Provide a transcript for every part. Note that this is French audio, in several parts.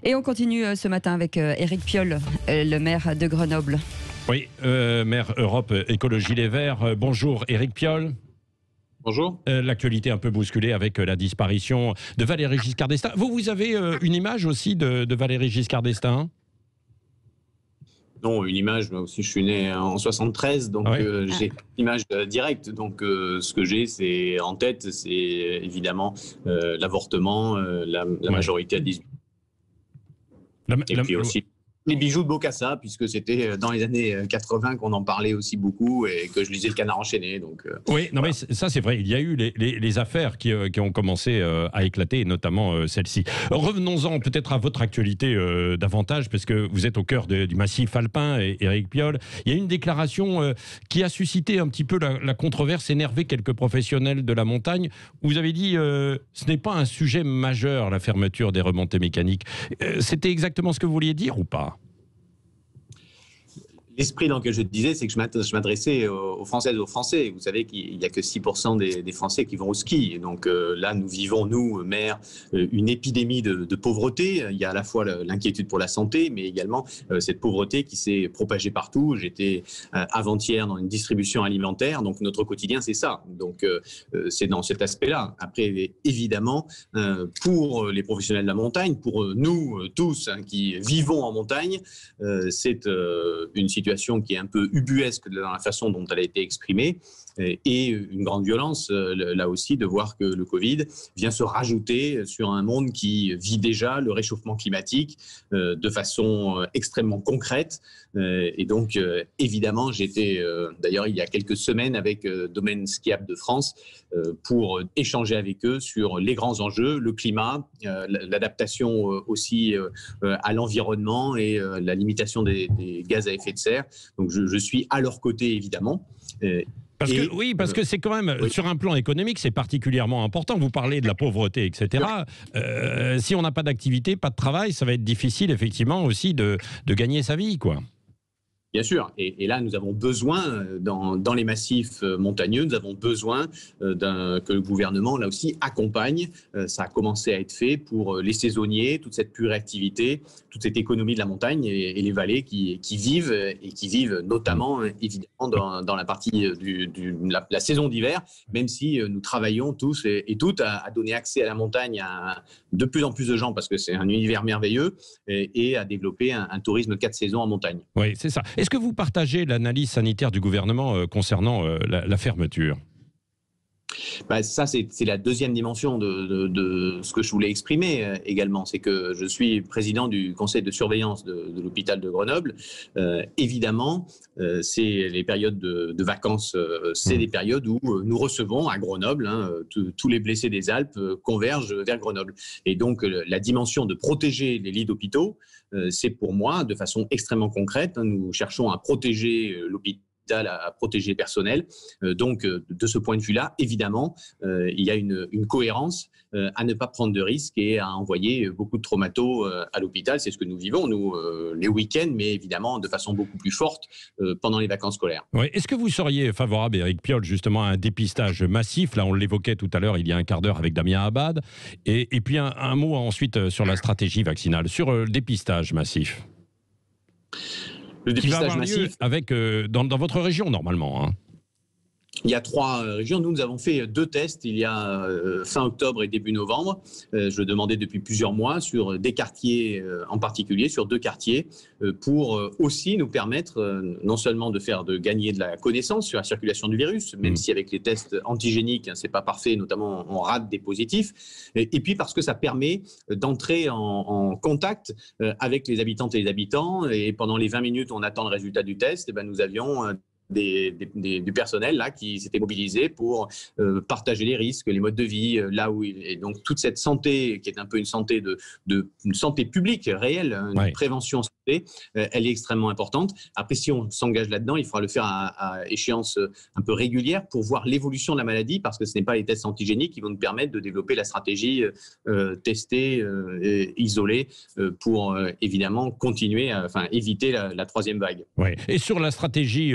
Et on continue ce matin avec Éric Piolle, le maire de Grenoble. Oui, maire Europe Écologie Les Verts. Bonjour Éric Piolle. Bonjour. L'actualité un peu bousculée avec la disparition de Valéry Giscard d'Estaing. Vous avez une image aussi de Valéry Giscard d'Estaing ? Non, une image, moi aussi je suis né en 73, donc j'ai une image directe. Donc ce que j'ai c'est en tête, c'est évidemment l'avortement, la majorité à 18. Et puis aussi les bijoux de Bokassa, puisque c'était dans les années 80 qu'on en parlait aussi beaucoup et que je lisais Le Canard enchaîné. Donc, oui, non, voilà. Mais ça c'est vrai, il y a eu les affaires qui ont commencé à éclater, et notamment celle-ci. Revenons-en peut-être à votre actualité davantage, parce que vous êtes au cœur du massif alpin, et Éric Piolle. Il y a une déclaration qui a suscité un petit peu la controverse, énervé quelques professionnels de la montagne. Vous avez dit ce n'est pas un sujet majeur, la fermeture des remontées mécaniques. C'était exactement ce que vous vouliez dire ou pas ? L'esprit dans lequel je disais, c'est que je m'adressais aux Françaises et aux Français. Vous savez qu'il n'y a que 6% des Français qui vont au ski. Et donc là, nous vivons, nous, maires, une épidémie de pauvreté. Il y a à la fois l'inquiétude pour la santé, mais également cette pauvreté qui s'est propagée partout. J'étais avant-hier dans une distribution alimentaire. Donc notre quotidien, c'est ça. Donc c'est dans cet aspect-là. Après, évidemment, pour les professionnels de la montagne, pour nous tous qui vivons en montagne, c'est une situation qui est un peu ubuesque dans la façon dont elle a été exprimée et une grande violence, là aussi, de voir que le Covid vient se rajouter sur un monde qui vit déjà le réchauffement climatique de façon extrêmement concrète. Et donc, évidemment, j'étais d'ailleurs il y a quelques semaines avec Domaine Skiable de France pour échanger avec eux sur les grands enjeux, le climat, l'adaptation aussi à l'environnement et la limitation des gaz à effet de serre. Donc, je suis à leur côté, évidemment. Parce que c'est quand même, sur un plan économique, c'est particulièrement important. Vous parlez de la pauvreté, etc. Si on n'a pas d'activité, pas de travail, ça va être difficile, effectivement, aussi de gagner sa vie, quoi. Bien sûr, et là nous avons besoin, dans les massifs montagneux, nous avons besoin que le gouvernement, là aussi, accompagne. Ça a commencé à être fait pour les saisonniers, toute cette pure activité, toute cette économie de la montagne et les vallées qui vivent notamment, évidemment, dans la partie la saison d'hiver, même si nous travaillons tous et toutes à donner accès à la montagne à de plus en plus de gens, parce que c'est un univers merveilleux, et à développer un tourisme 4 saisons en montagne. Oui, c'est ça. Est-ce que vous partagez l'analyse sanitaire du gouvernement concernant la fermeture ? Ça, c'est la deuxième dimension de ce que je voulais exprimer également. C'est que je suis président du conseil de surveillance de l'hôpital de Grenoble. Évidemment, c'est les périodes de vacances, c'est des périodes où nous recevons à Grenoble, tous les blessés des Alpes convergent vers Grenoble. Et donc, la dimension de protéger les lits d'hôpitaux, c'est pour moi, de façon extrêmement concrète, nous cherchons à protéger l'hôpital, à protéger le personnel. Donc, de ce point de vue-là, évidemment, il y a une cohérence à ne pas prendre de risques et à envoyer beaucoup de traumatos à l'hôpital. C'est ce que nous vivons, nous, les week-ends, mais évidemment de façon beaucoup plus forte pendant les vacances scolaires. Oui. Est-ce que vous seriez favorable, Éric Piolle, justement à un dépistage massif ? Là, on l'évoquait tout à l'heure, il y a un quart d'heure avec Damien Abad. Et puis un mot ensuite sur la stratégie vaccinale, sur le dépistage massif. Le dépistage massif dans votre région, normalement. Il y a 3 régions. Nous avons fait 2 tests il y a fin octobre et début novembre. Je le demandais depuis plusieurs mois sur des quartiers en particulier, sur 2 quartiers, pour aussi nous permettre non seulement de gagner de la connaissance sur la circulation du virus, même si avec les tests antigéniques, c'est pas parfait, notamment on rate des positifs, et puis parce que ça permet d'entrer en contact avec les habitantes et les habitants. Et pendant les 20 minutes où on attend le résultat du test, nous avions du personnel là qui s'était mobilisé pour partager les risques, les modes de vie, et donc toute cette santé qui est un peu une santé une santé publique réelle, une prévention elle est extrêmement importante. Après, si on s'engage là-dedans, il faudra le faire à échéance un peu régulière pour voir l'évolution de la maladie, parce que ce n'est pas les tests antigéniques qui vont nous permettre de développer la stratégie tester, isoler, pour évidemment continuer, éviter la troisième vague. Ouais. Et sur la stratégie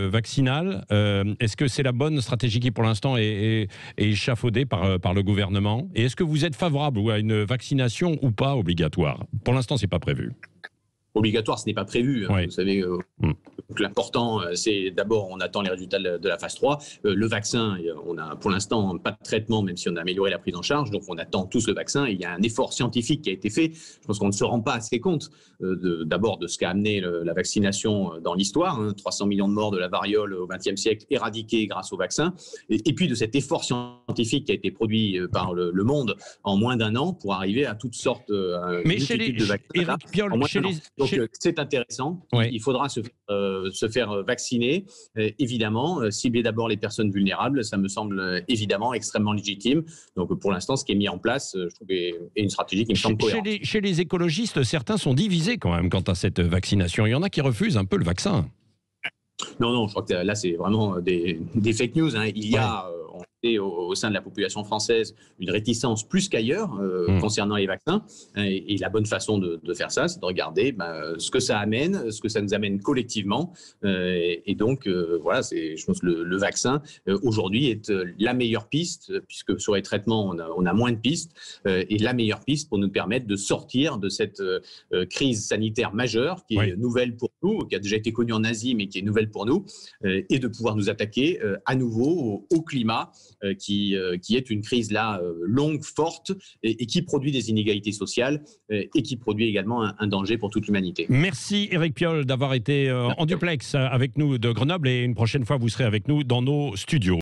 vaccinale, est-ce que c'est la bonne stratégie qui pour l'instant est échafaudée par le gouvernement? Et est-ce que vous êtes favorable à une vaccination ou pas obligatoire? Pour l'instant, c'est pas prévu. Obligatoire, ce n'est pas prévu. Ouais. Vous savez, l'important, c'est d'abord, on attend les résultats de la phase 3. Le vaccin, on a pour l'instant pas de traitement, même si on a amélioré la prise en charge. Donc, on attend tous le vaccin. Il y a un effort scientifique qui a été fait. Je pense qu'on ne se rend pas assez compte d'abord de ce qu'a amené la vaccination dans l'histoire. 300 millions de morts de la variole au XXe siècle éradiqués grâce au vaccin. Et puis de cet effort scientifique qui a été produit par le monde en moins d'un an pour arriver à toutes sortes Mais chez les, de vaccins. Éric Piolle, Donc, c'est intéressant. Ouais. Il faudra se faire vacciner, évidemment. Cibler d'abord les personnes vulnérables, ça me semble évidemment extrêmement légitime. Donc, pour l'instant, ce qui est mis en place, je trouve, est une stratégie qui me semble cohérente. Chez les écologistes, certains sont divisés quand même quant à cette vaccination. Il y en a qui refusent un peu le vaccin. Non, je crois que là, c'est vraiment des fake news. Il y a... au sein de la population française une réticence plus qu'ailleurs concernant les vaccins. Et la bonne façon de faire ça, c'est de regarder ce que ça amène, ce que ça nous amène collectivement. Et donc, voilà, je pense que le vaccin, aujourd'hui, est la meilleure piste, puisque sur les traitements, on a moins de pistes, et la meilleure piste pour nous permettre de sortir de cette crise sanitaire majeure, qui est nouvelle pour nous, qui a déjà été connue en Asie, mais qui est nouvelle pour nous, et de pouvoir nous attaquer à nouveau au climat, qui est une crise là longue, forte, et qui produit des inégalités sociales, et qui produit également un danger pour toute l'humanité. Merci Éric Piolle d'avoir été en duplex avec nous de Grenoble, et une prochaine fois vous serez avec nous dans nos studios.